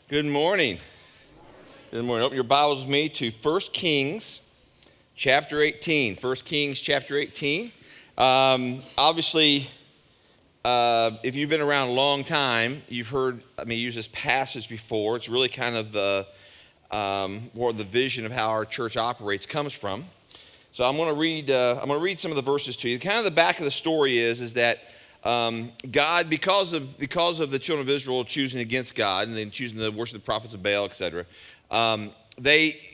Good morning. Good morning. Open your Bibles with me to 1 Kings chapter 18. 1 Kings chapter 18. Obviously, if you've been around a long time, you've heard me use this passage before. It's really kind of the where the vision of how our church operates comes from. So I'm going to read some of the verses to you. Kind of the back of the story is that God, because of the children of Israel choosing against God and then choosing to worship the prophets of Baal, etc., there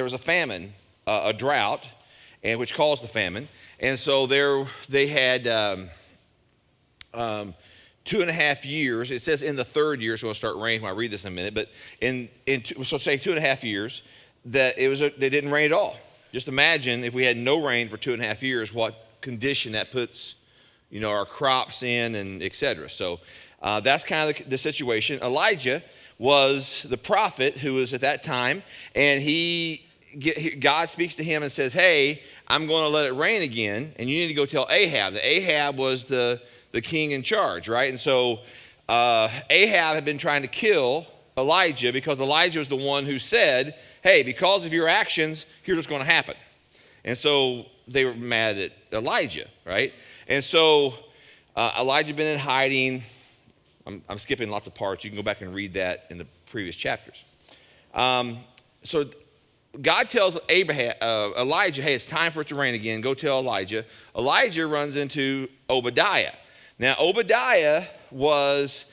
was a famine, a drought, and which caused the famine, and so they had 2.5 years. It says in the third year, so we'll start raining when I read this in a minute. But so say 2.5 years that they didn't rain at all. Just imagine if we had no rain for 2.5 years, what condition that puts our crops in, and et cetera. So that's kind of the situation. Elijah was the prophet who was at that time, and God speaks to him and says, hey, I'm going to let it rain again, and you need to go tell Ahab. Now, Ahab was the king in charge, right? And so Ahab had been trying to kill Elijah because Elijah was the one who said, hey, because of your actions, here's what's going to happen. And so they were mad at Elijah, right? And so Elijah had been in hiding. I'm skipping lots of parts. You can go back and read that in the previous chapters. So God tells Elijah, hey, it's time for it to rain again. Go tell Elijah. Elijah runs into Obadiah. Now, Obadiah was,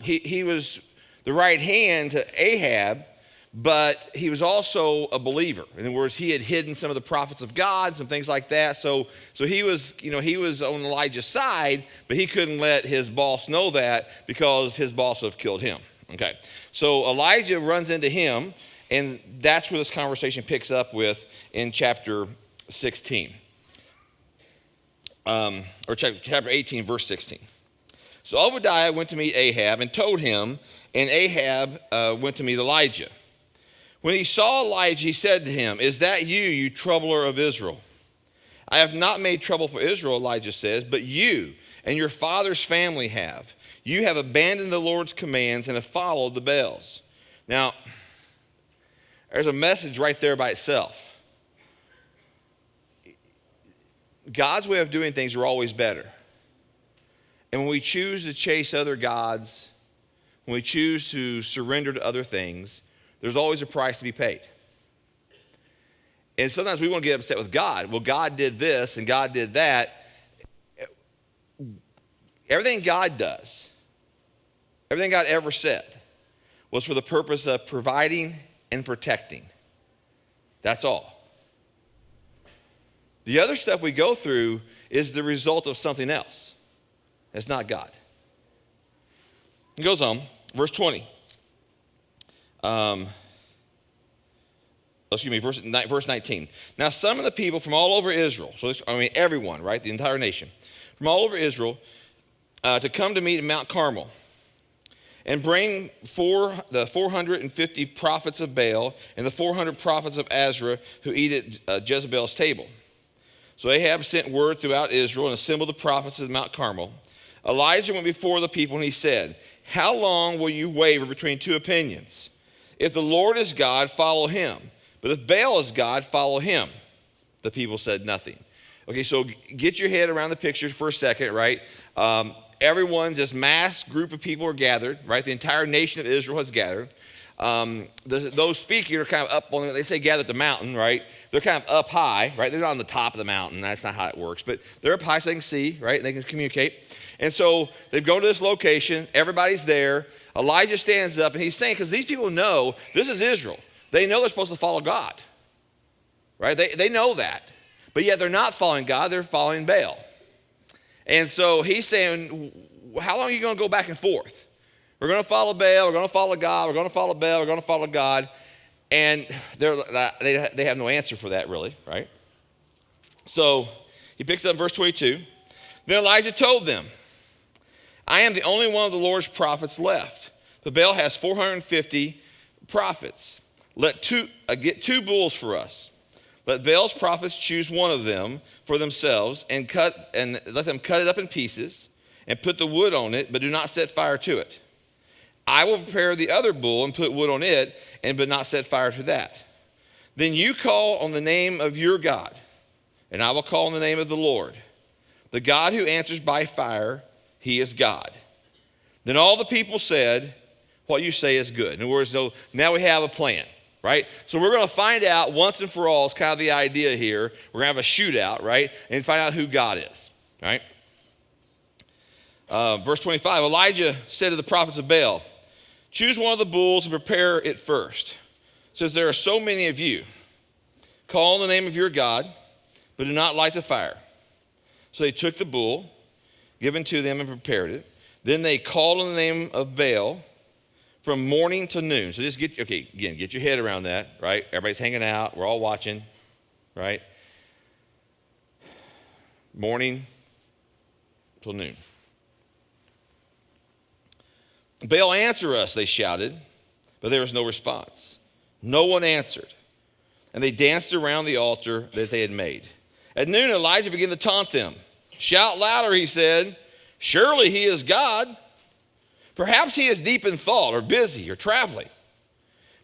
he was the right hand to Ahab, but he was also a believer. In other words, he had hidden some of the prophets of God, some things like that. So he was, he was on Elijah's side, but he couldn't let his boss know that because his boss would have killed him. Okay, so Elijah runs into him, and that's where this conversation picks up with in chapter 16, or chapter 18, verse 16. So Obadiah went to meet Ahab and told him, and Ahab went to meet Elijah. When he saw Elijah, he said to him, is that you troubler of Israel? I have not made trouble for Israel, Elijah says, but you and your father's family have. You have abandoned the Lord's commands and have followed the Baals. Now, there's a message right there by itself. God's way of doing things are always better. And when we choose to chase other gods, when we choose to surrender to other things, there's always a price to be paid. And sometimes we want to get upset with God. Well, God did this and God did that. Everything God does, everything God ever said, was for the purpose of providing and protecting. That's all. The other stuff we go through is the result of something else. It's not God. It goes on, verse 20. Verse 19. Now some of the people from all over Israel, everyone, right, the entire nation, from all over Israel, to come to meet at Mount Carmel, and bring the 450 prophets of Baal and the 400 prophets of Azra who eat at Jezebel's table. So Ahab sent word throughout Israel and assembled the prophets at Mount Carmel. Elijah went before the people and he said, how long will you waver between two opinions? If the Lord is God, follow him. But if Baal is God, follow him. The people said nothing. Okay, so get your head around the picture for a second, right? Everyone, this mass group of people are gathered, right? The entire nation of Israel has gathered. Those speaking are kind of up on, they say gather at the mountain, right? They're kind of up high, right? They're not on the top of the mountain. That's not how it works. But they're up high so they can see, right? And they can communicate. And so they've gone to this location. Everybody's there. Elijah stands up and he's saying, because these people know this is Israel. They know they're supposed to follow God, right? They know that. But yet they're not following God. They're following Baal. And so he's saying, how long are you going to go back and forth? We're going to follow Baal. We're going to follow God. We're going to follow Baal. We're going to follow God. And they have no answer for that, really, right? So he picks up verse 22. Then Elijah told them, I am the only one of the Lord's prophets left. But Baal has 450 prophets. Get 2 bulls for us. Let Baal's prophets choose one of them for themselves and let them cut it up in pieces and put the wood on it, but do not set fire to it. I will prepare the other bull and put wood on it, but not set fire to that. Then you call on the name of your God, and I will call on the name of the Lord. The God who answers by fire, he is God. Then all the people said, what you say is good. In other words, so now we have a plan, right? So we're going to find out once and for all, is kind of the idea here. We're going to have a shootout, right? And find out who God is, right? Verse 25, Elijah said to the prophets of Baal, choose one of the bulls and prepare it first. Since there are so many of you, call on the name of your God, but do not light the fire. So they took the bull, given to them, and prepared it. Then they called on the name of Baal from morning to noon. So just get your head around that, right? Everybody's hanging out. We're all watching, right? Morning till noon. Baal, answer us, they shouted, but there was no response. No one answered. And they danced around the altar that they had made. At noon, Elijah began to taunt them. Shout louder, he said. Surely he is God. Perhaps he is deep in thought or busy or traveling.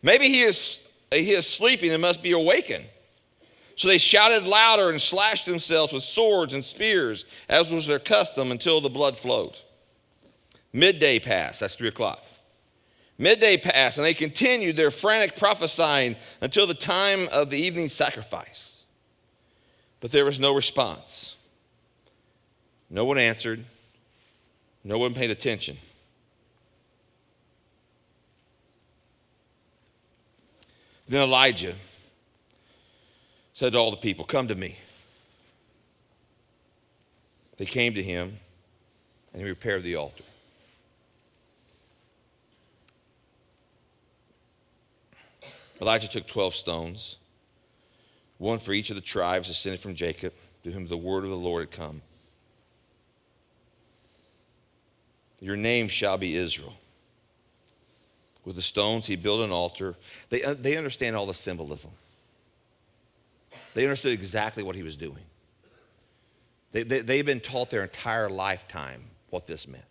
Maybe he is sleeping and must be awakened. So they shouted louder and slashed themselves with swords and spears, as was their custom, until the blood flowed. Midday passed, that's 3 o'clock. Midday passed, and they continued their frantic prophesying until the time of the evening sacrifice. But there was no response. No one answered. No one paid attention. Then Elijah said to all the people, come to me. They came to him, and he repaired the altar. Elijah took 12 stones, one for each of the tribes descended from Jacob, to whom the word of the Lord had come. Your name shall be Israel. With the stones he built an altar. They understand all the symbolism. They understood exactly what he was doing. They've been taught their entire lifetime what this meant.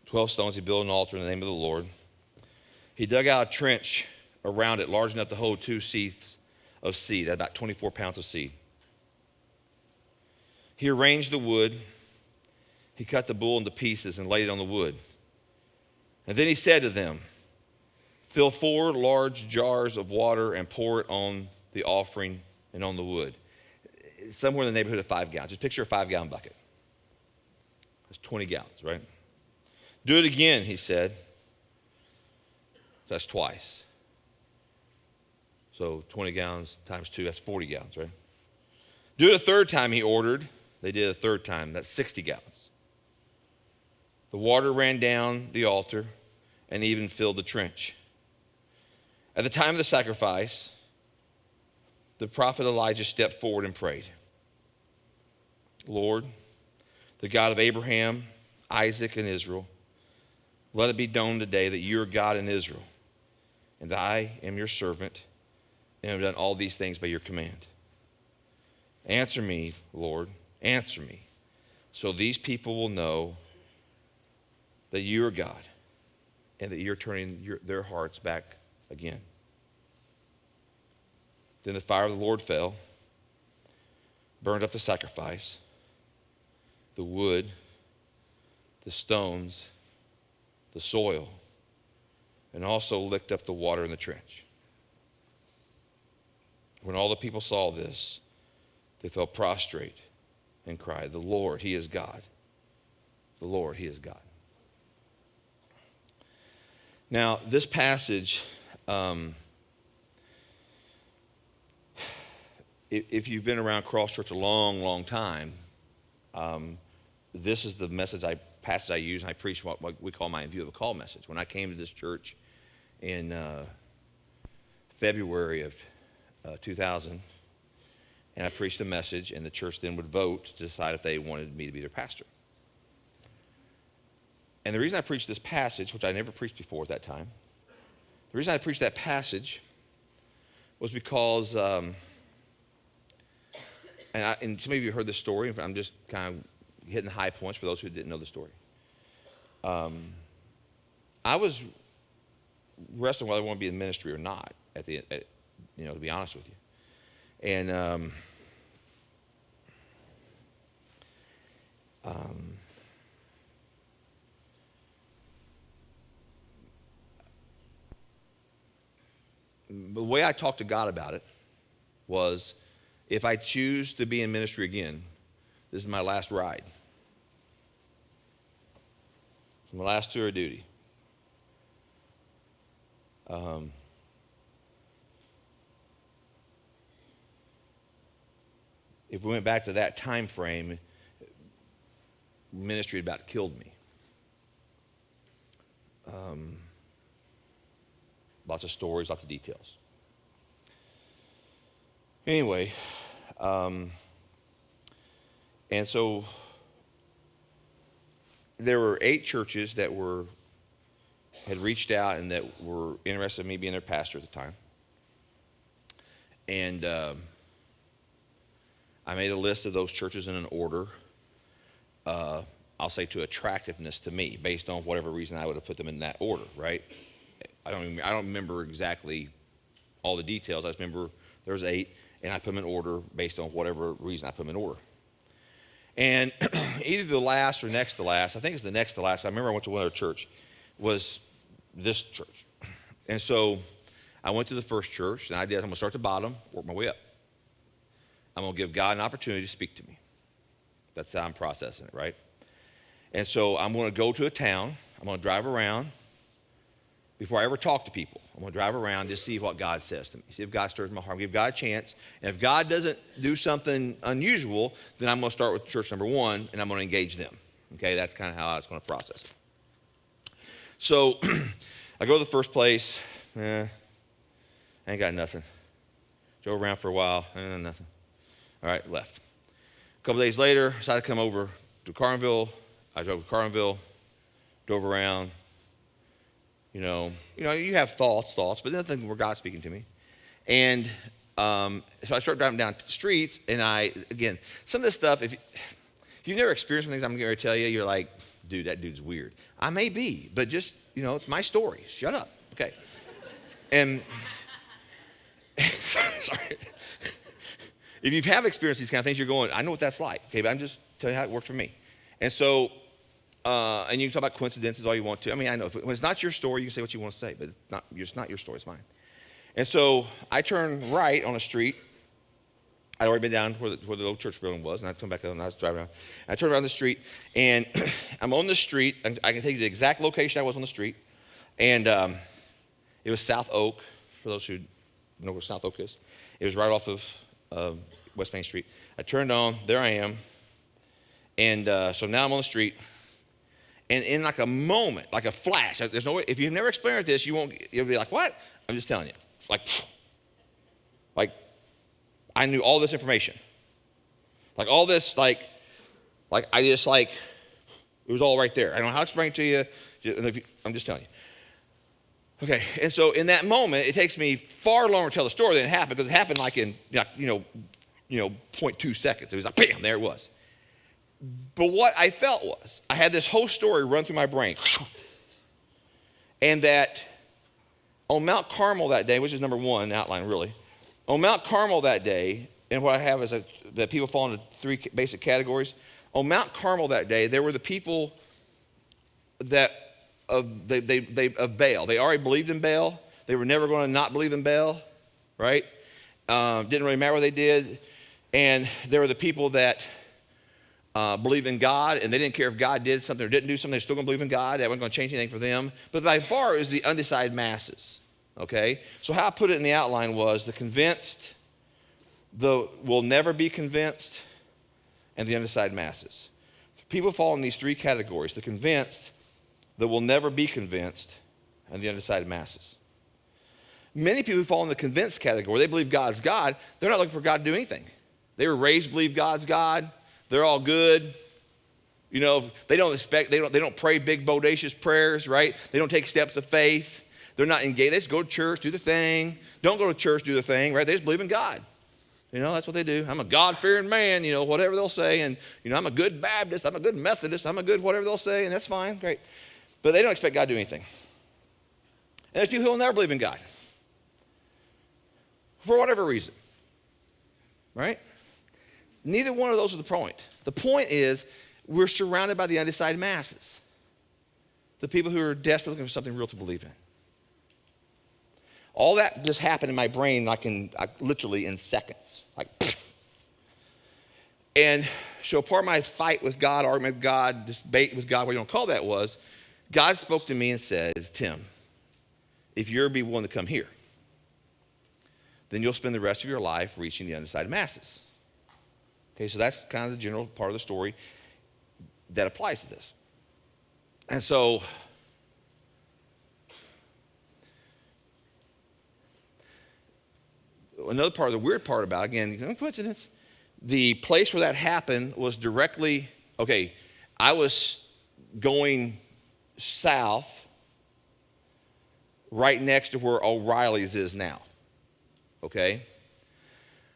12 stones he built an altar in the name of the Lord. He dug out a trench around it large enough to hold 2 seahs of seed, that's about 24 pounds of seed. He arranged the wood. He cut the bull into pieces and laid it on the wood. And then he said to them, fill 4 large jars of water and pour it on the offering and on the wood. Somewhere in the neighborhood of 5 gallons. Just picture a 5-gallon bucket. That's 20 gallons, right? Do it again, he said. That's twice. So 20 gallons times 2, that's 40 gallons, right? Do it a third time, he ordered. They did a third time. That's 60 gallons. The water ran down the altar and even filled the trench. At the time of the sacrifice, the prophet Elijah stepped forward and prayed. Lord, the God of Abraham, Isaac, and Israel, let it be known today that you are God in Israel, and I am your servant, and have done all these things by your command. Answer me, Lord, answer me, so these people will know that you are God, and that you're turning their hearts back again. Then the fire of the Lord fell, burned up the sacrifice, the wood, the stones, the soil, and also licked up the water in the trench. When all the people saw this, they fell prostrate and cried, the Lord, he is God. The Lord, he is God. Now, this passage, if you've been around Cross Church a long, long time, this is the passage I use, and I preach what we call my In View of a Call message. When I came to this church in February of 2000, and I preached a message, and the church then would vote to decide if they wanted me to be their pastor. And the reason I preached this passage, which I never preached before at that time, the reason I preached that passage was because, and some of you heard this story, I'm just kind of hitting the high points for those who didn't know the story. I was wrestling whether I want to be in ministry or not, to be honest with you. And the way I talked to God about it was, if I choose to be in ministry again, this is my last ride. It's my last tour of duty. If we went back to that time frame, ministry had about killed me. Lots of stories, lots of details. Anyway, and so there were 8 churches that had reached out and that were interested in me being their pastor at the time. And I made a list of those churches in an order, I'll say to attractiveness to me, based on whatever reason I would have put them in that order, right? I don't remember exactly all the details. I just remember there was 8, and I put them in order based on whatever reason I put them in order. And either the last or next to last, I think it's the next to last, I remember I went to another church, was this church. And so I went to the first church, and I'm going to start at the bottom, work my way up. I'm going to give God an opportunity to speak to me. That's how I'm processing it, right? And so I'm going to go to a town. I'm going to drive around. Before I ever talk to people, I'm going to drive around, just see what God says to me. See if God stirs my heart. Give God a chance. And if God doesn't do something unusual, then I'm going to start with church number 1, and I'm going to engage them. Okay, that's kind of how I was going to process it. So I go to the first place. I ain't got nothing. Drove around for a while. Nothing. All right, left. A couple days later, decided to come over to Carlinville. I drove to Carlinville, drove around. You have thoughts, but nothing where God's speaking to me. And so I start driving down the streets, and again, some of this stuff, if you've never experienced some things I'm going to tell you, you're like, dude, that dude's weird. I may be, but just, it's my story. Shut up. Okay. And, sorry. If you have experienced these kind of things, you're going, I know what that's like. Okay, but I'm just telling you how it worked for me. And so, and you can talk about coincidences all you want to. I mean, I know when it's not your story, you can say what you want to say, but it's not your story, it's mine. And so I turn right on a street. I'd already been down where the old church building was, and I turned back up and I was driving around. And I turned around the street, and I'm on the street. And I can tell you the exact location I was on the street. And it was South Oak, for those who know where South Oak is. It was right off of West Main Street. I turned on, there I am. And so now I'm on the street. And in like a moment, like a flash, there's no way, if you've never experienced this, you'll be like, what? I'm just telling you. Like I knew all this information. Like all this, like I just it was all right there. I don't know how to explain it to you. I'm just telling you. Okay, and so in that moment, it takes me far longer to tell the story than it happened, because it happened like in, 0.2 seconds. It was like, bam, there it was. But what I felt was, I had this whole story run through my brain. And that on Mount Carmel that day, which is number 1 outline really, on Mount Carmel that day, and what I have is that people fall into 3 basic categories. On Mount Carmel that day, there were the people that of Baal. They already believed in Baal. They were never going to not believe in Baal, right? Didn't really matter what they did. And there were the people that believed in God, and they didn't care if God did something or didn't do something. They're still going to believe in God. That wasn't going to change anything for them. But by far, it was the undecided masses, okay? So how I put it in the outline was the convinced, the will never be convinced, and the undecided masses. People fall in these 3 categories: the convinced, the will never be convinced, and the undecided masses. Many people who fall in the convinced category, they believe God's God. They're not looking for God to do anything. They were raised to believe God's God. They're all good. They don't pray big bodacious prayers, right? They don't take steps of faith. They're not engaged. They just go to church, do the thing. Don't go to church, do the thing, right? They just believe in God. That's what they do. I'm a God-fearing man, whatever they'll say. And, I'm a good Baptist. I'm a good Methodist. I'm a good whatever they'll say, and that's fine. Great. But they don't expect God to do anything. And there's people who will never believe in God. For whatever reason. Right? Neither one of those are the point. The point is we're surrounded by the undecided masses. The people who are desperately looking for something real to believe in. All that just happened in my brain literally in seconds. And so part of my fight with God, argument with God, debate with God, what you don't call that was, God spoke to me and said, Tim, if you're be willing to come here, then you'll spend the rest of your life reaching the undecided masses. Okay, so that's kind of the general part of the story that applies to this. And so, another part of the weird part about, again, no coincidence, the place where that happened was directly, I was going south right next to where O'Reilly's is now. Okay?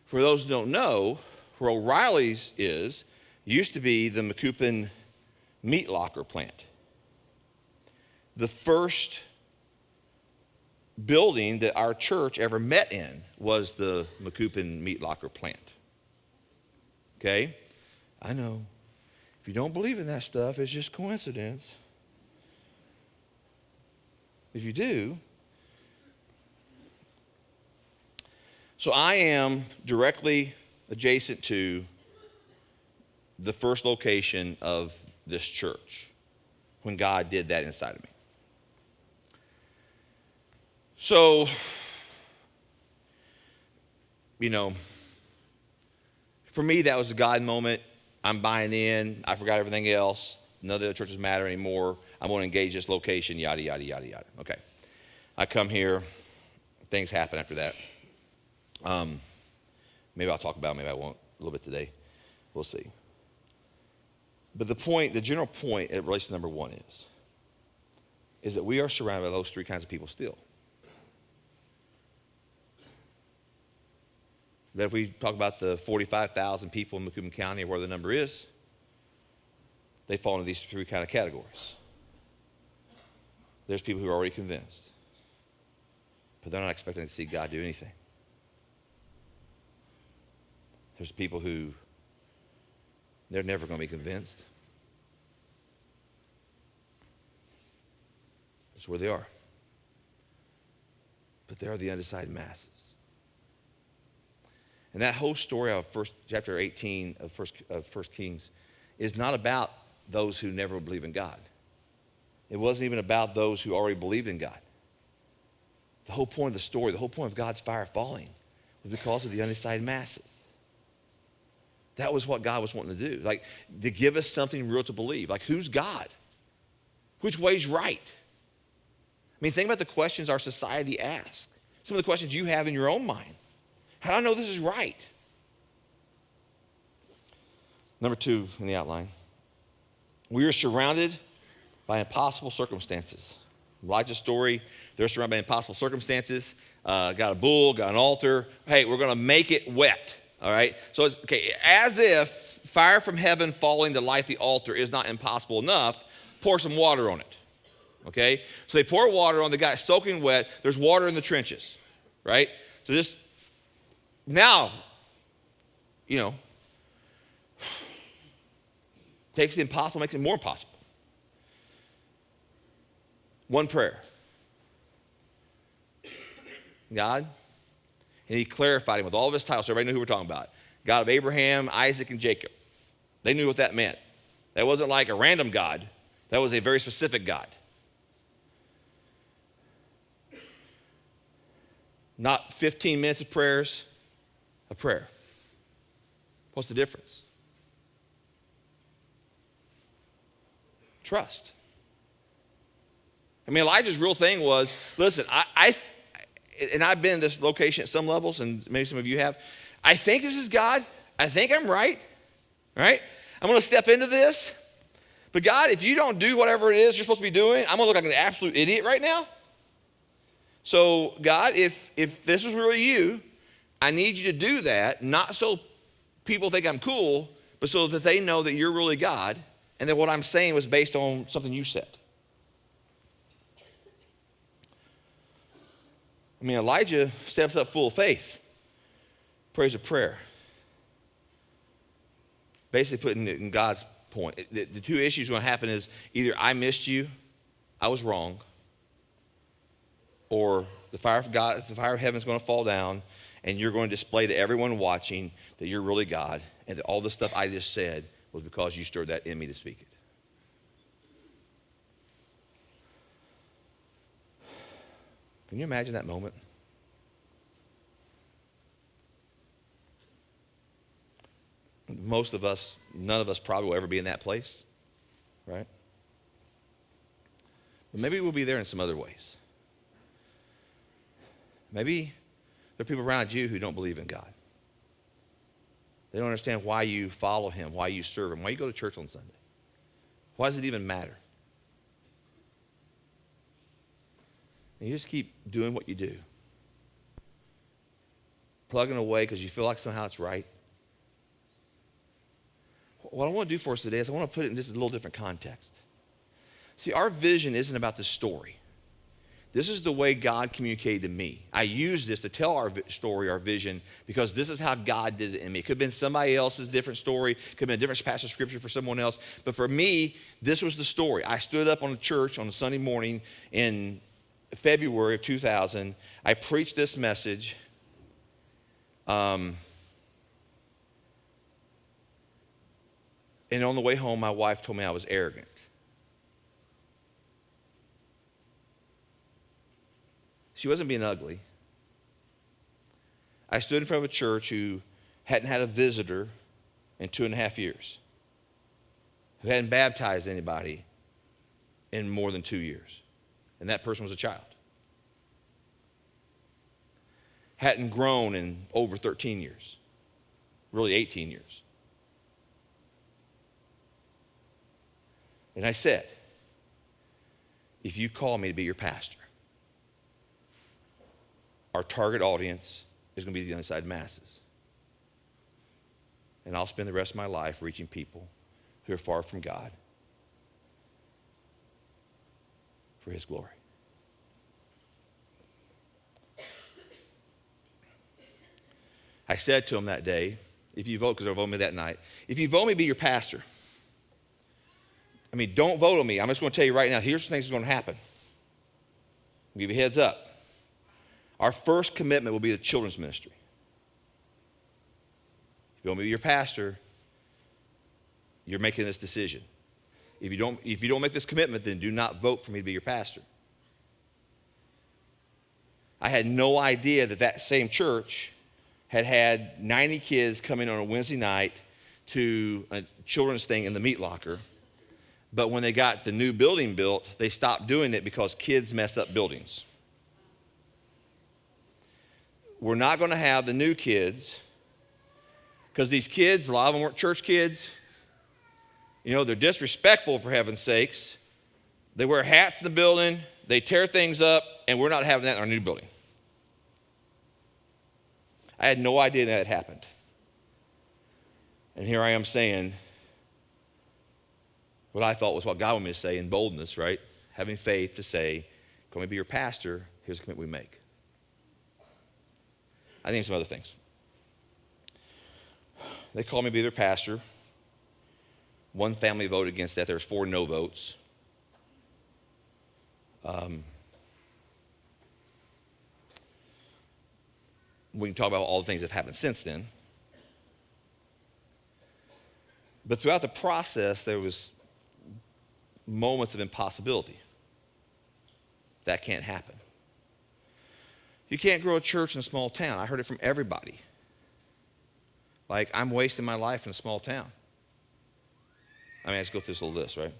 For those who don't know, where O'Reilly's used to be the Macoupin meat locker plant. The first building that our church ever met in was the Macoupin meat locker plant. Okay? I know. If you don't believe in that stuff, it's just coincidence. If you do. So I am directly adjacent to the first location of this church when God did that inside of me. So, for me, that was a God moment. I'm buying in. I forgot everything else. None of the other churches matter anymore. I'm going to engage this location, yada, yada, yada, yada. Okay. I come here. Things happen after that. Maybe I'll talk about it. Maybe I won't a little bit today. We'll see. But the general point at relation to number one is that we are surrounded by those three kinds of people still. That if we talk about the 45,000 people in Macoupin County or where the number is, they fall into these three kind of categories. There's people who are already convinced, but they're not expecting to see God do anything. There's people who they're never going to be convinced. That's where they are. But they are the undecided masses. And that whole story of chapter 18 of First Kings is not about those who never believe in God. It wasn't even about those who already believed in God. The whole point of the story, the whole point of God's fire falling was because of the undecided masses. That was what God was wanting to do, to give us something real to believe. Who's God? Which way's right? Think about the questions our society asks. Some of the questions you have in your own mind. How do I know this is right? Number 2 in the outline. We are surrounded by impossible circumstances. Elijah's story, they're surrounded by impossible circumstances. Got a bull, got an altar. Hey, we're going to make it wet. All right? So it's as if fire from heaven falling to light the altar is not impossible enough, pour some water on it. Okay? So they pour water on the guy soaking wet. There's water in the trenches. Right? So just now, takes the impossible, makes it more impossible. One prayer. God, and he clarified him with all of his titles so everybody knew who we're talking about. God of Abraham, Isaac, and Jacob. They knew what that meant. That wasn't like a random God. That was a very specific God. Not 15 minutes of prayers, a prayer. What's the difference? Trust. Elijah's real thing was, listen, I've been in this location at some levels, and maybe some of you have. I think this is God. I think I'm right. Right? I'm going to step into this. But God, if you don't do whatever it is you're supposed to be doing, I'm going to look like an absolute idiot right now. So, God, if this is really you, I need you to do that, not so people think I'm cool, but so that they know that you're really God, and that what I'm saying was based on something you said. I mean, Elijah steps up full of faith, prays a prayer. Basically putting it in God's point. The two issues going to happen is either I missed you, I was wrong, or the fire of God, the fire of heaven is going to fall down, and you're going to display to everyone watching that you're really God, and that all the stuff I just said was because you stirred that in me to speak it. Can you imagine that moment? Most of us, none of us probably will ever be in that place, right? But maybe we'll be there in some other ways. Maybe there are people around you who don't believe in God. They don't understand why you follow him, why you serve him, why you go to church on Sunday. Why does it even matter? And you just keep doing what you do. Plugging away because you feel like somehow it's right. What I want to do for us today is I want to put it in just a little different context. See, our vision isn't about the story. This is the way God communicated to me. I use this to tell our story, our vision, because this is how God did it in me. It could have been somebody else's different story. It could have been a different passage of scripture for someone else. But for me, this was the story. I stood up on a church on a Sunday morning in February of 2000. I preached this message. And on the way home, my wife told me I was arrogant. She wasn't being ugly. I stood in front of a church who hadn't had a visitor in 2.5 years, who hadn't baptized anybody in more than 2 years, and that person was a child. Hadn't grown in over 13 years, really 18 years. And I said, if you call me to be your pastor, our target audience is going to be the unsaved masses. And I'll spend the rest of my life reaching people who are far from God for his glory. I said to him that day, if you vote, because they'll vote me that night, if you vote me to be your pastor, I mean, don't vote on me. I'm just going to tell you right now, here's the things that's going to happen. I'll give you a heads up. Our first commitment will be the children's ministry. If you want me to be your pastor, you're making this decision. If you don't make this commitment, then do not vote for me to be your pastor. I had no idea that same church had 90 kids coming on a Wednesday night to a children's thing in the meat locker. But when they got the new building built, they stopped doing it because kids mess up buildings. We're not going to have the new kids because these kids, a lot of them weren't church kids. You know, they're disrespectful, for heaven's sakes. They wear hats in the building. They tear things up, and we're not having that in our new building. I had no idea that had happened. And here I am saying what I thought was what God wanted me to say in boldness, right? Having faith to say, can we be your pastor? Here's the commitment we make. I think some other things. They called me to be their pastor. One family voted against that. There was 4 no votes. We can talk about all the things that have happened since then. But throughout the process, there was moments of impossibility. That can't happen. You can't grow a church in a small town. I heard it from everybody. Like, I'm wasting my life in a small town. I mean, let's go through this little list, right?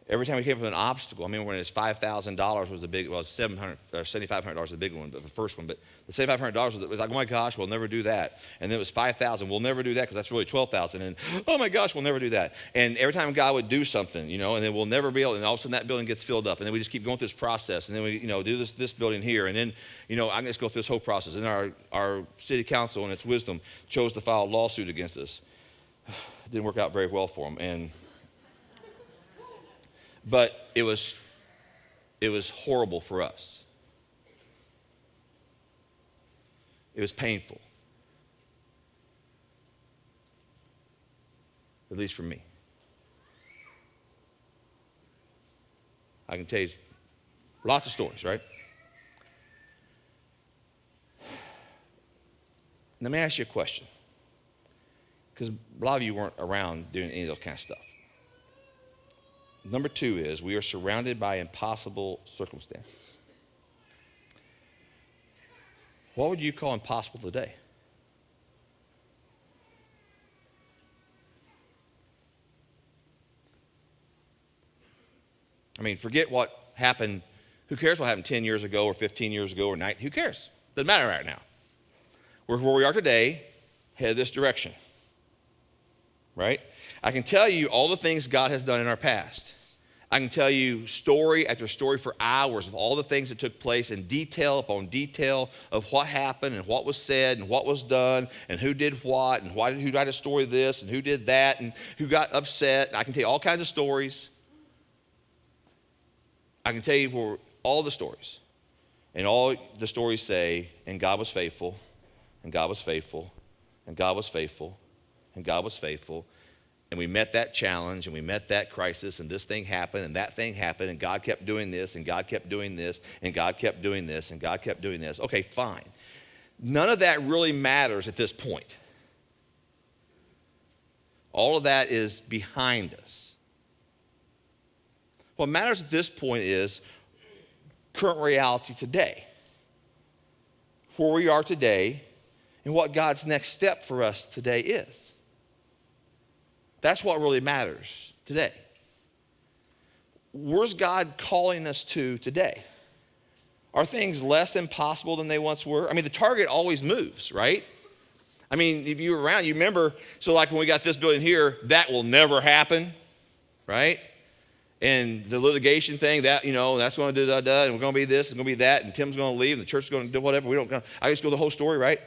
Every time we came up with an obstacle, I mean, when it's $5,000 was the big, well, $700 or $7,500 was the big one, but the first one. But the $7,500 was like, oh my gosh, we'll never do that. And then it was $5,000, we'll never do that because that's really $12,000. And oh my gosh, we'll never do that. And every time God would do something, you know, and then we'll never be able, and all of a sudden that building gets filled up. And then we just keep going through this process. And then we, you know, do this building here. And then, you know, I can just go through this whole process. And our city council, in its wisdom, chose to file a lawsuit against us. It didn't work out very well for them. But it was It was horrible for us. It was painful. At least for me. I can tell you lots of stories, right? Let me ask you a question, because a lot of you weren't around doing any of those kind of stuff. Number 2 is we are surrounded by impossible circumstances. What would you call impossible today? I mean, forget what happened. Who cares what happened 10 years ago or 15 years ago or 9? Who cares? Doesn't matter right now. We're where we are today, headed this direction, right? I can tell you all the things God has done in our past. I can tell you story after story for hours of all the things that took place in detail upon detail of what happened and what was said and what was done and who did what and who died a story of this and who did that and who got upset. I can tell you all kinds of stories. I can tell you all the stories. And all the stories say, and God was faithful, and God was faithful, and God was faithful, and God was faithful. And we met that challenge, and we met that crisis, and this thing happened, and that thing happened, and God kept doing this, and God kept doing this, and God kept doing this, and God kept doing this. Okay, fine. None of that really matters at this point. All of that is behind us. What matters at this point is current reality today. Where we are today, and what God's next step for us today is. That's what really matters today. Where's God calling us to today? Are things less impossible than they once were? I mean, the target always moves, right? I mean, if you were around, you remember, so like when we got this building here, that will never happen, right? And the litigation thing, that, that's going to do and we're going to be this, and going to be that, and Tim's going to leave, and the church is going to do whatever. I just go the whole story, right?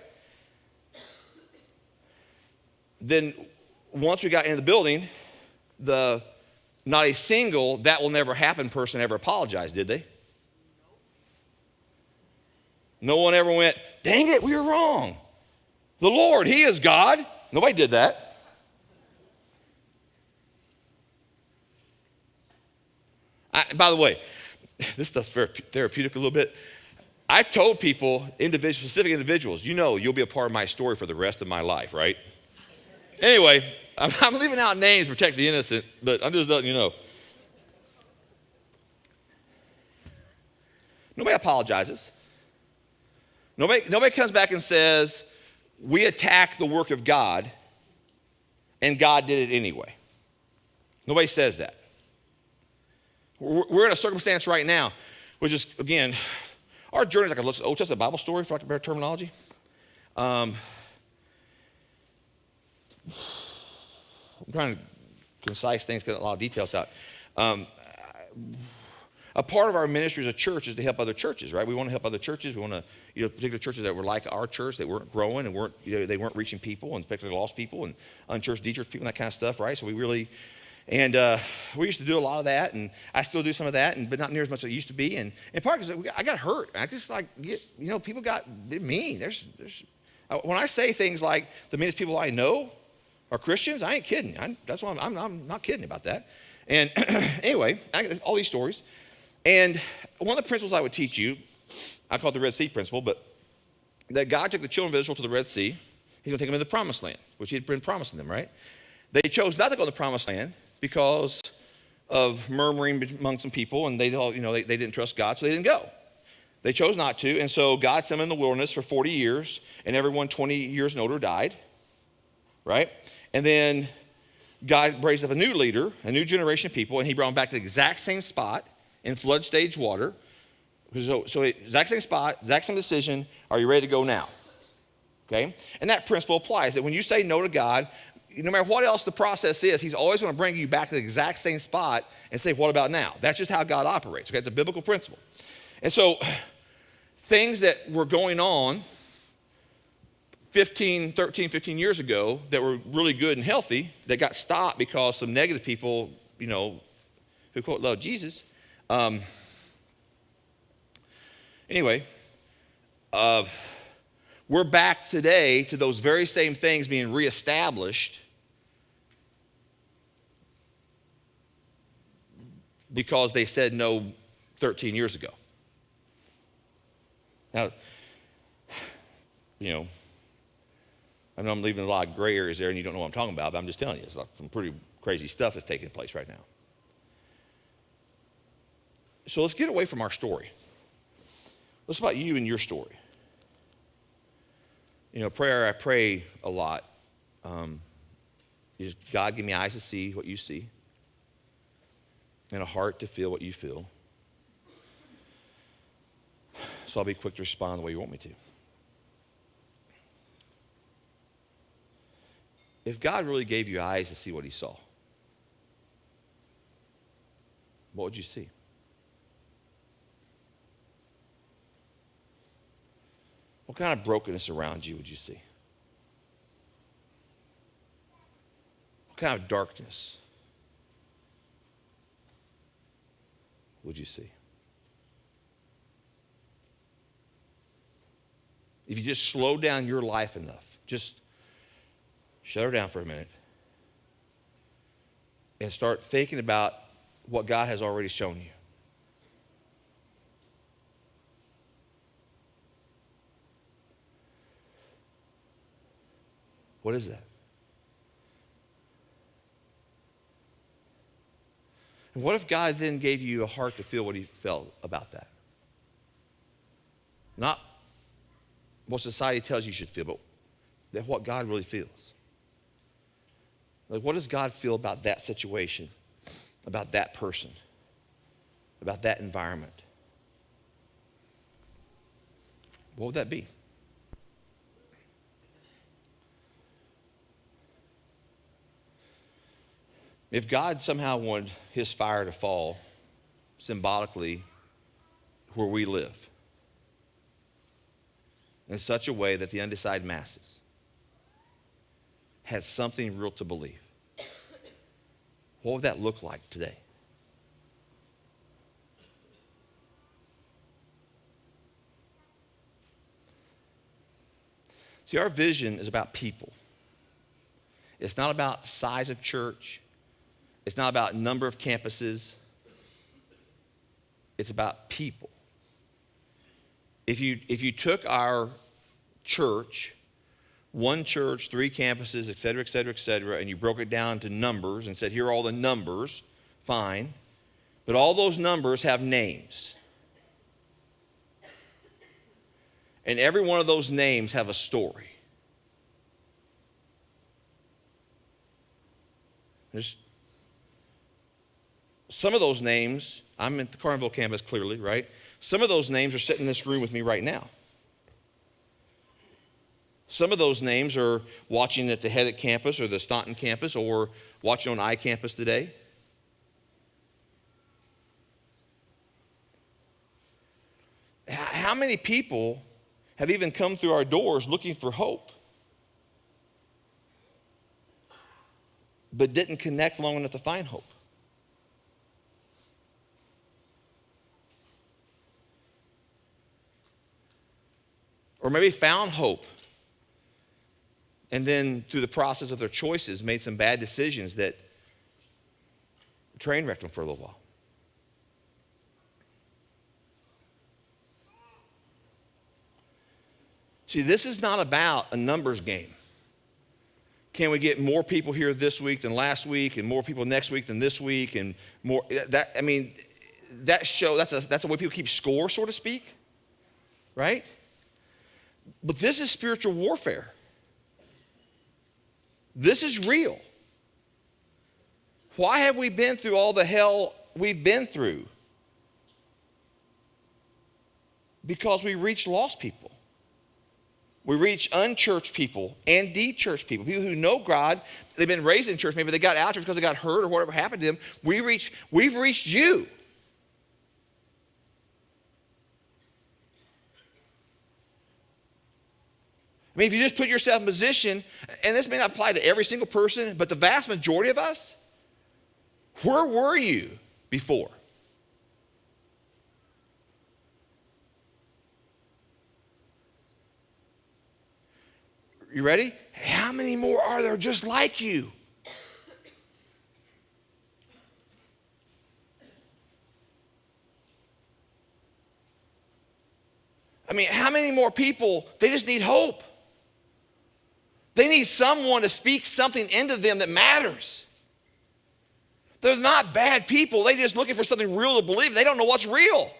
Then once we got into the building, not a single "that will never happen" person ever apologized, did they? No one ever went, "Dang it, we were wrong. The Lord, He is God." Nobody did that. By the way, this stuff's very therapeutic a little bit. I told people, specific individuals, you'll be a part of my story for the rest of my life, right? Anyway, I'm leaving out names to protect the innocent, but I'm just letting you know. Nobody apologizes. Nobody comes back and says, we attack the work of God, and God did it anyway. Nobody says that. We're in a circumstance right now, which is, again, our journey is like an Old Testament Bible story, for lack of better terminology. I'm trying to concise things, get a lot of details out. A part of our ministry as a church is to help other churches, right? We want to help other churches. We want to, particular churches that were like our church, that weren't growing and they weren't reaching people, and especially lost people and unchurched, de-churched people, and that kind of stuff, right? So we really, we used to do a lot of that, and I still do some of that, but not near as much as it used to be. And in part because I got hurt. I just people they're mean. When I say things like the meanest people I know are Christians, I ain't kidding. That's why I'm not kidding about that. And anyway, I got all these stories. And one of the principles I would teach you, I call it the Red Sea principle, but that God took the children of Israel to the Red Sea. He's going to take them into the Promised Land, which He had been promising them, right? They chose not to go to the Promised Land because of murmuring among some people, and they didn't trust God, so they didn't go. They chose not to, and so God sent them in the wilderness for 40 years, and everyone 20 years and older died, right? And then God raised up a new leader, a new generation of people, and He brought them back to the exact same spot in flood stage water. So exact same spot, exact same decision. Are you ready to go now? Okay? And that principle applies that when you say no to God, no matter what else the process is, He's always going to bring you back to the exact same spot and say, what about now? That's just how God operates. Okay? It's a biblical principle. And so things that were going on 13, 15 years ago that were really good and healthy, that got stopped because some negative people, who quote love Jesus, Anyway, we're back today to those very same things being reestablished because they said no 13 years ago. Now, I know I'm leaving a lot of gray areas there and you don't know what I'm talking about, but I'm just telling you, it's like some pretty crazy stuff that's taking place right now. So let's get away from our story. What's about you and your story? Prayer, I pray a lot. God, give me eyes to see what you see and a heart to feel what you feel. So I'll be quick to respond the way you want me to. If God really gave you eyes to see what he saw, what would you see? What kind of brokenness around you would you see? What kind of darkness would you see? If you just slow down your life enough, just shut her down for a minute and start thinking about what God has already shown you. What is that? And what if God then gave you a heart to feel what he felt about that? Not what society tells you should feel, but what God really feels. Like, what does God feel about that situation, about that person, about that environment? What would that be? If God somehow wanted his fire to fall symbolically where we live in such a way that the undecided masses had something real to believe, what would that look like today? See, our vision is about people. It's not about size of church. It's not about number of campuses. It's about people. If you took our church, one church, 3 campuses, et cetera, et cetera, et cetera, and you broke it down to numbers and said, here are all the numbers, fine. But all those numbers have names. And every one of those names have a story. There's some of those names, I'm at the Carlinville campus clearly, right? Some of those names are sitting in this room with me right now. Some of those names are watching at the Heddick campus or the Staunton campus or watching on iCampus today. How many people have even come through our doors looking for hope, but didn't connect long enough to find hope? Or maybe found hope and then through the process of their choices made some bad decisions that train wrecked them for a little while. See, this is not about a numbers game. Can we get more people here this week than last week and more people next week than this week and more? That's a way people keep score, so to speak, right? But this is spiritual warfare. This is real. Why have we been through all the hell we've been through? Because we reach lost people. We reach unchurched people and de-churched people, people who know God. They've been raised in church. Maybe they got out of church because they got hurt or whatever happened to them. We've reached you. I mean, if you just put yourself in position, and this may not apply to every single person, but the vast majority of us, where were you before? You ready? How many more are there just like you? I mean, how many more people, they just need hope. They need someone to speak something into them that matters. They're not bad people. They're just looking for something real to believe. They don't know what's real.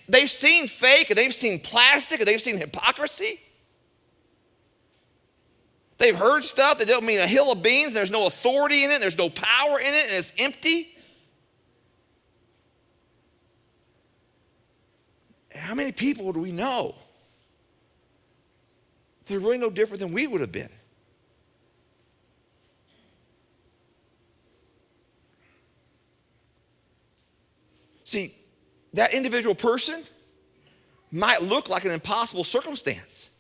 They've seen fake, and they've seen plastic, and they've seen hypocrisy. They've heard stuff that don't mean a hill of beans. There's no authority in it. There's no power in it, and it's empty. How many people do we know? They're really no different than we would have been. See, that individual person might look like an impossible circumstance.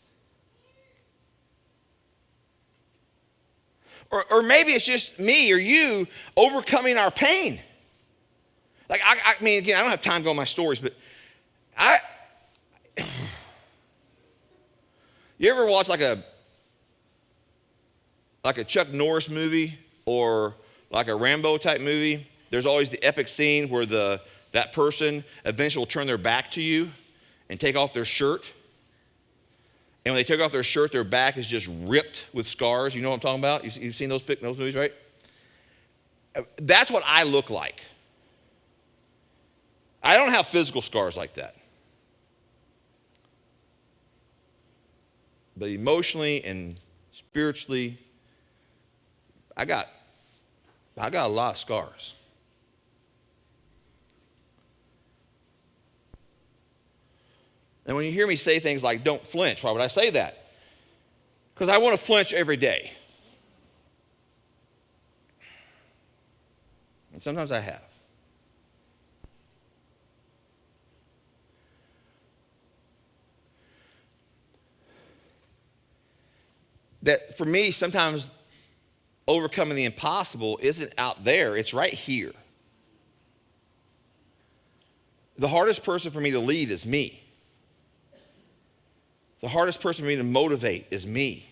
Or maybe it's just me or you overcoming our pain. Like, I mean, again, I don't have time to go on my stories, but you ever watch like a Chuck Norris movie or like a Rambo type movie? There's always the epic scene where that person eventually will turn their back to you and take off their shirt. And when they take off their shirt, their back is just ripped with scars. You know what I'm talking about? You've seen those movies, right? That's what I look like. I don't have physical scars like that. But emotionally and spiritually, I got a lot of scars. And when you hear me say things like, don't flinch, why would I say that? Because I want to flinch every day. And sometimes I have. That for me, sometimes overcoming the impossible isn't out there, it's right here. The hardest person for me to lead is me. The hardest person for me to motivate is me.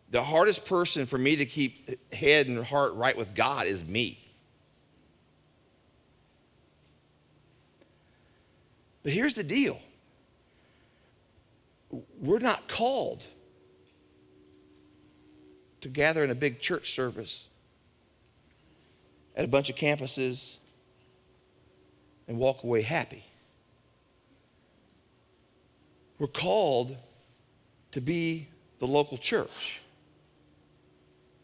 The hardest person for me to keep head and heart right with God is me. But here's the deal. We're not called to gather in a big church service at a bunch of campuses and walk away happy. We're called to be the local church,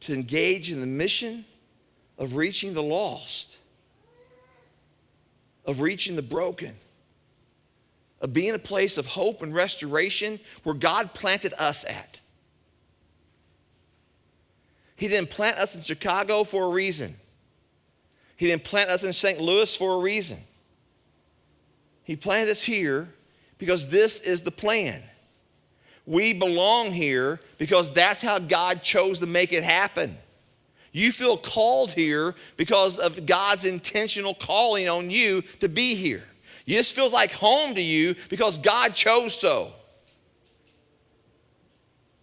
to engage in the mission of reaching the lost, of reaching the broken, of being a place of hope and restoration where God planted us at. He didn't plant us in Chicago for a reason. He didn't plant us in St. Louis for a reason. He planted us here because this is the plan. We belong here because that's how God chose to make it happen. You feel called here because of God's intentional calling on you to be here. This feels like home to you because God chose so.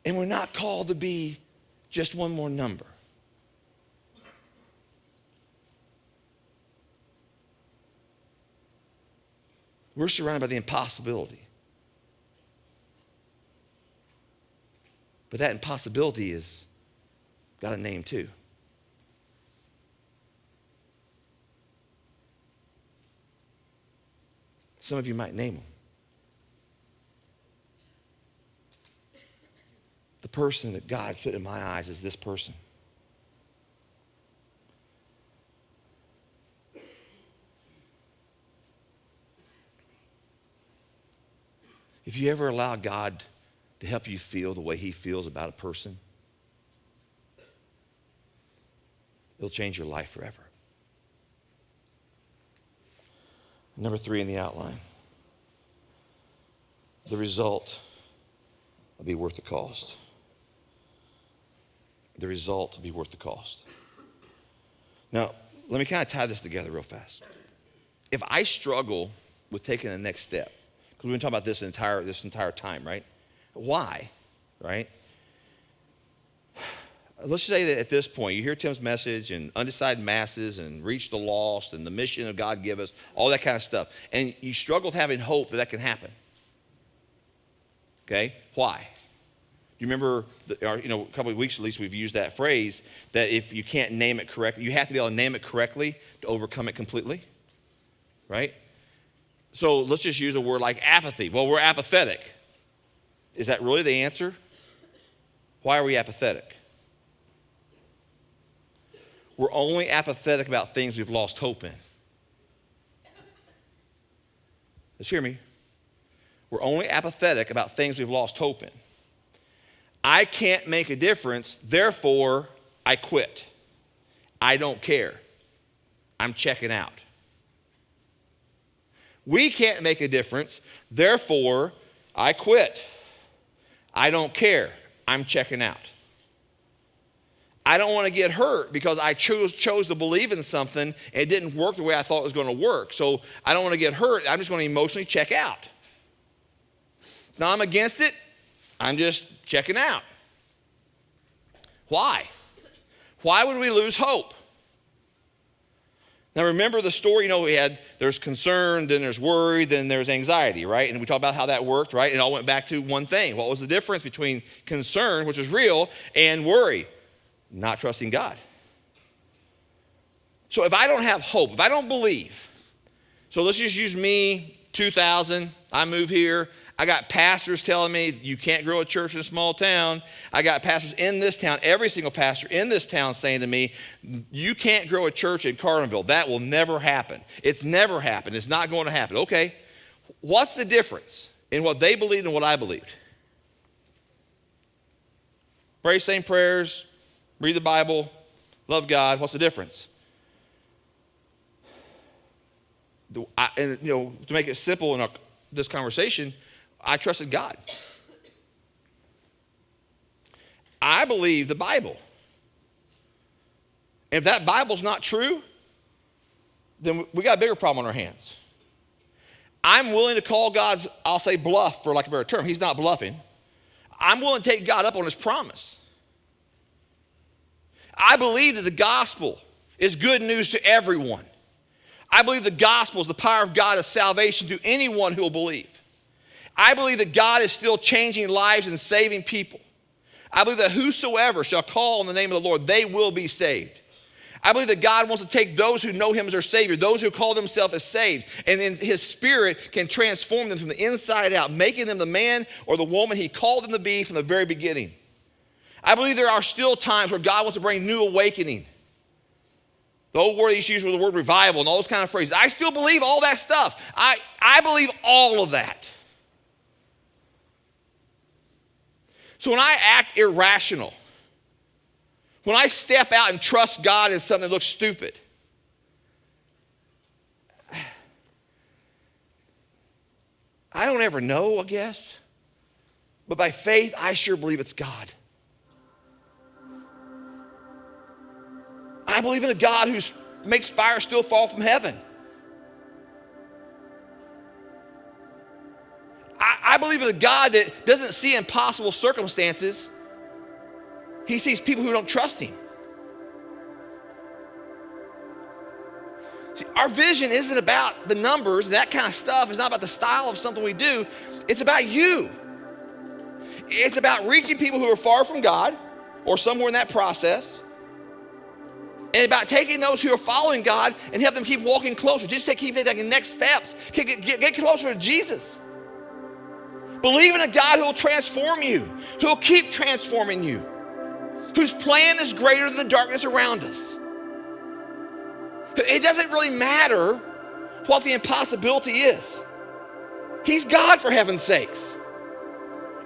And we're not called to be just one more number. We're surrounded by the impossibility. But that impossibility has got a name too. Some of you might name them. The person that God put in my eyes is this person. If you ever allow God to help you feel the way he feels about a person, it'll change your life forever. Number 3 in the outline. The result will be worth the cost. The result will be worth the cost. Now, let me kind of tie this together real fast. If I struggle with taking the next step, because we've been talking about this entire time, right? Why, right? Let's say that at this point, you hear Tim's message and undecided masses and reach the lost and the mission of God give us, all that kind of stuff. And you struggle with having hope that can happen. Okay? Why? You remember, a couple of weeks at least, we've used that phrase that if you can't name it correctly, you have to be able to name it correctly to overcome it completely, right? So let's just use a word like apathy. Well, we're apathetic. Is that really the answer? Why are we apathetic? We're only apathetic about things we've lost hope in. Just hear me. We're only apathetic about things we've lost hope in. I can't make a difference, therefore I quit. I don't care. I'm checking out. We can't make a difference, therefore I quit. I don't care. I'm checking out. I don't want to get hurt because I chose to believe in something and it didn't work the way I thought it was going to work. So I don't want to get hurt. I'm just going to emotionally check out. Now I'm against it. I'm just checking out. Why? Why would we lose hope? Now remember the story, there's concern, then there's worry, then there's anxiety, right? And we talked about how that worked, right? It all went back to one thing. What was the difference between concern, which is real, and worry? Not trusting God. So if I don't have hope, if I don't believe, so let's just use me, 2000, I move here. I got pastors telling me you can't grow a church in a small town. I got pastors in this town, every single pastor in this town saying to me, you can't grow a church in Carlinville. That will never happen. It's never happened. It's not going to happen. Okay, what's the difference in what they believed and what I believed? Pray same prayers, read the Bible, love God. What's the difference? To make it simple in this conversation, I trusted God. I believe the Bible. And if that Bible's not true, then we got a bigger problem on our hands. I'm willing to call God's, I'll say bluff for lack of a better term. He's not bluffing. I'm willing to take God up on his promise. I believe that the gospel is good news to everyone. I believe the gospel is the power of God of salvation to anyone who will believe. I believe that God is still changing lives and saving people. I believe that whosoever shall call on the name of the Lord, they will be saved. I believe that God wants to take those who know him as their Savior, those who call themselves as saved, and in his Spirit can transform them from the inside out, making them the man or the woman he called them to be from the very beginning. I believe there are still times where God wants to bring new awakening. The old word he's used with the word revival and all those kind of phrases. I still believe all that stuff. I believe all of that. So when I act irrational, when I step out and trust God in something that looks stupid, I don't ever know, I guess. But by faith, I sure believe it's God. I believe in a God who makes fire still fall from heaven. I believe in a God that doesn't see impossible circumstances. He sees people who don't trust him. See, our vision isn't about the numbers and that kind of stuff. It's not about the style of something we do. It's about you. It's about reaching people who are far from God or somewhere in that process. And about taking those who are following God and help them keep walking closer. Just keep taking next steps. Get closer to Jesus. Believe in a God who will transform you, who will keep transforming you, whose plan is greater than the darkness around us. It doesn't really matter what the impossibility is. He's God, for heaven's sakes.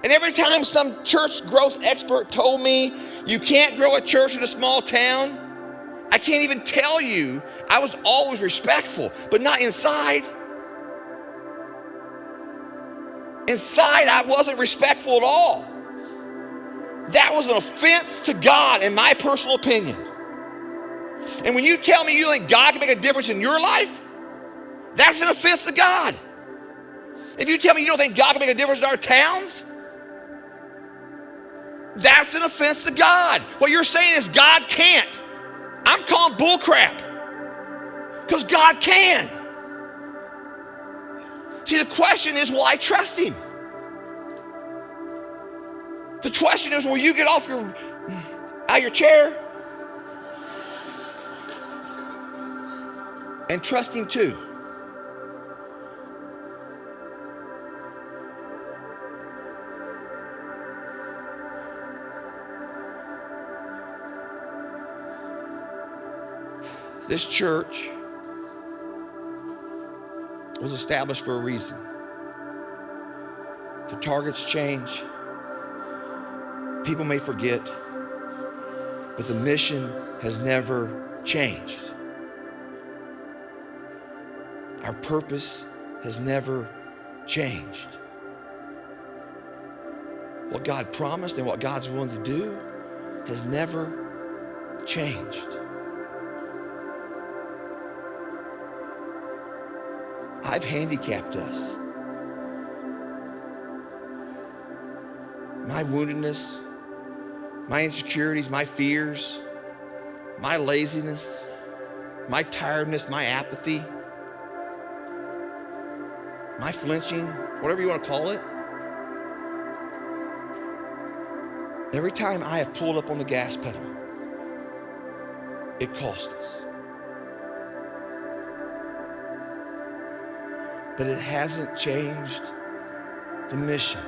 And every time some church growth expert told me you can't grow a church in a small town, I can't even tell you. I was always respectful, but not inside. Inside, I wasn't respectful at all. That was an offense to God, in my personal opinion. And when you tell me you think God can make a difference in your life, that's an offense to God. If you tell me you don't think God can make a difference in our towns, That's an offense to God. What you're saying is God can't. I'm calling bull crap. Because God can. See, the question is, will I trust him? The question is, will you get out of your chair and trust him too? This church was established for a reason. The targets change. People may forget, but the mission has never changed. Our purpose has never changed. What God promised and what God's willing to do has never changed. I've handicapped us. My woundedness, my insecurities, my fears, my laziness, my tiredness, my apathy, my flinching, whatever you want to call it. Every time I have pulled up on the gas pedal, it cost us. But it hasn't changed the mission.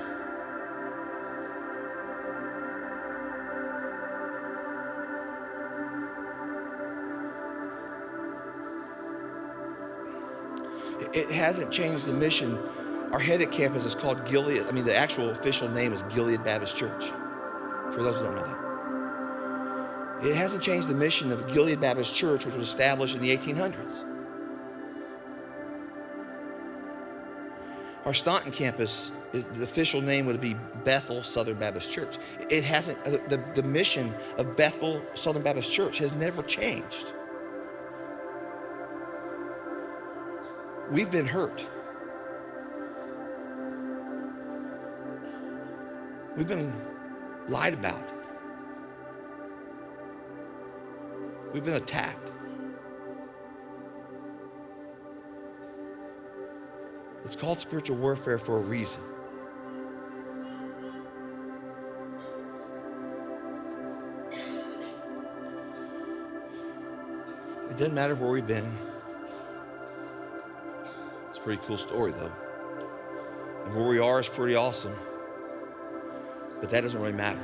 It hasn't changed the mission. Our head at campus is called Gilead. The actual official name is Gilead Baptist Church, for those who don't know that. It hasn't changed the mission of Gilead Baptist Church, which was established in the 1800s. Our Staunton campus, the official name would be Bethel Southern Baptist Church. It hasn't, the mission of Bethel Southern Baptist Church has never changed. We've been hurt. We've been lied about. We've been attacked. It's called spiritual warfare for a reason. It doesn't matter where we've been. It's a pretty cool story, though. And where we are is pretty awesome. But that doesn't really matter.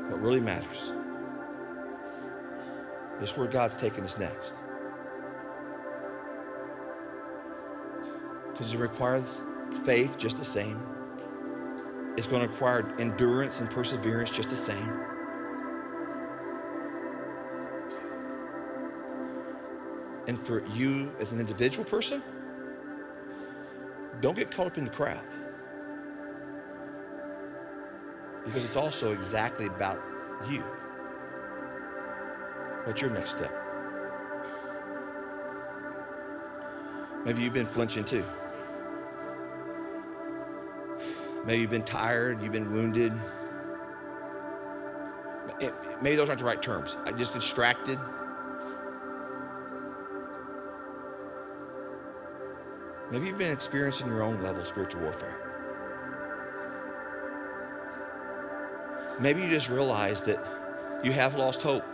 What really matters is where God's taking us next. Because it requires faith just the same. It's going to require endurance and perseverance just the same. And for you as an individual person, don't get caught up in the crowd. Because it's also exactly about you. What's your next step? Maybe you've been flinching too. Maybe you've been tired, you've been wounded. Maybe those aren't the right terms. I just distracted. Maybe you've been experiencing your own level of spiritual warfare. Maybe you just realize that you have lost hope.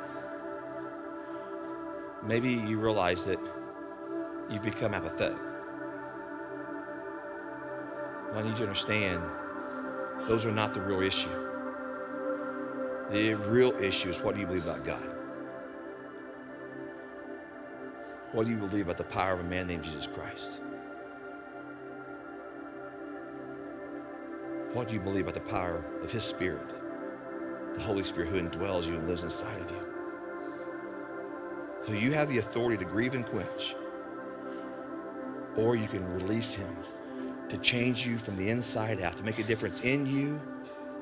Maybe you realize that you've become apathetic. Well, I need you to understand, those are not the real issue. The real issue is, what do you believe about God? What do you believe about the power of a man named Jesus Christ? What do you believe about the power of his Spirit, the Holy Spirit who indwells you and lives inside of you? So you have the authority to grieve and quench, or you can release him to change you from the inside out, to make a difference in you,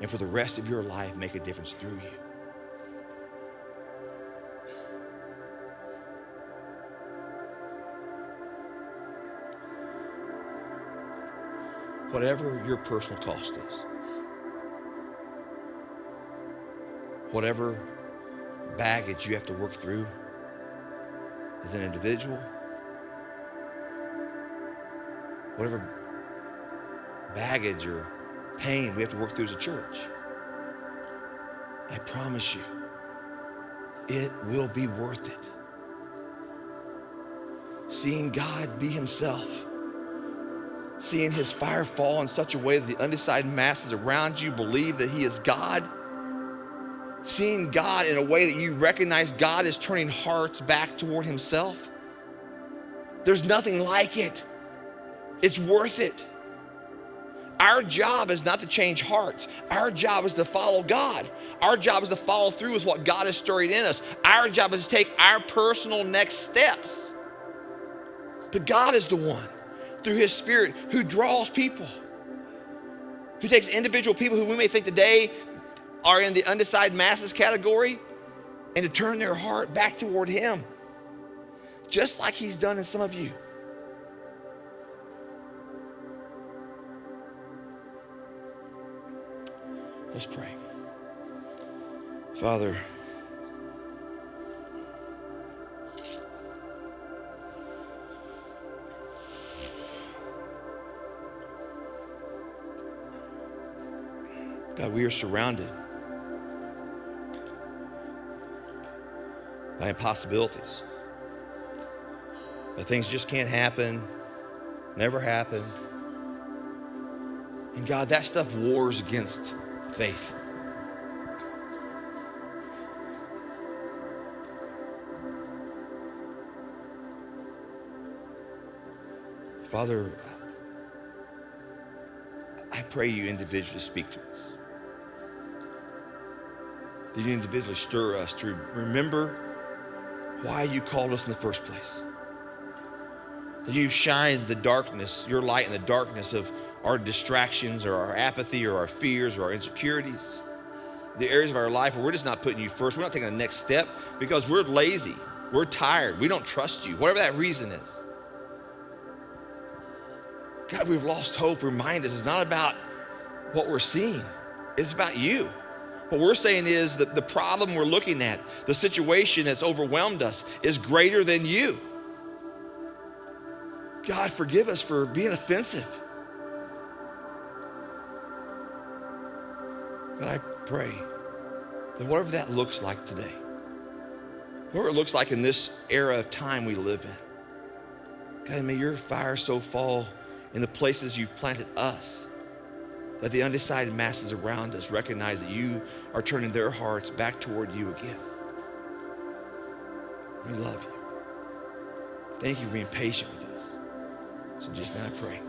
and for the rest of your life, make a difference through you. Whatever your personal cost is, whatever baggage you have to work through as an individual, whatever baggage or pain we have to work through as a church, I promise you, it will be worth it. Seeing God be himself, seeing his fire fall in such a way that the undecided masses around you believe that he is God, seeing God in a way that you recognize God is turning hearts back toward himself. There's nothing like it. It's worth it. Our job is not to change hearts. Our job is to follow God. Our job is to follow through with what God has stirred in us. Our job is to take our personal next steps. But God is the one, through his Spirit, who draws people, who takes individual people who we may think today are in the undecided masses category, and to turn their heart back toward him, just like he's done in some of you. Let's pray. Father, God, we are surrounded by impossibilities. That things just can't happen, never happen. And God, that stuff wars against faith. Father, I pray you individually speak to us. That you individually stir us to remember why you called us in the first place. That you shine the darkness, your light in the darkness of our distractions or our apathy or our fears or our insecurities. The areas of our life where we're just not putting you first. We're not taking the next step because we're lazy. We're tired. We don't trust you. Whatever that reason is. God, we've lost hope. Remind us it's not about what we're seeing. It's about you. What we're saying is that the problem we're looking at, the situation that's overwhelmed us, is greater than you. God, forgive us for being offensive. God, I pray that whatever that looks like today, whatever it looks like in this era of time we live in, God, may your fire so fall in the places you've planted us, that the undecided masses around us recognize that you are turning their hearts back toward you again. We love you. Thank you for being patient with us. So just now I pray.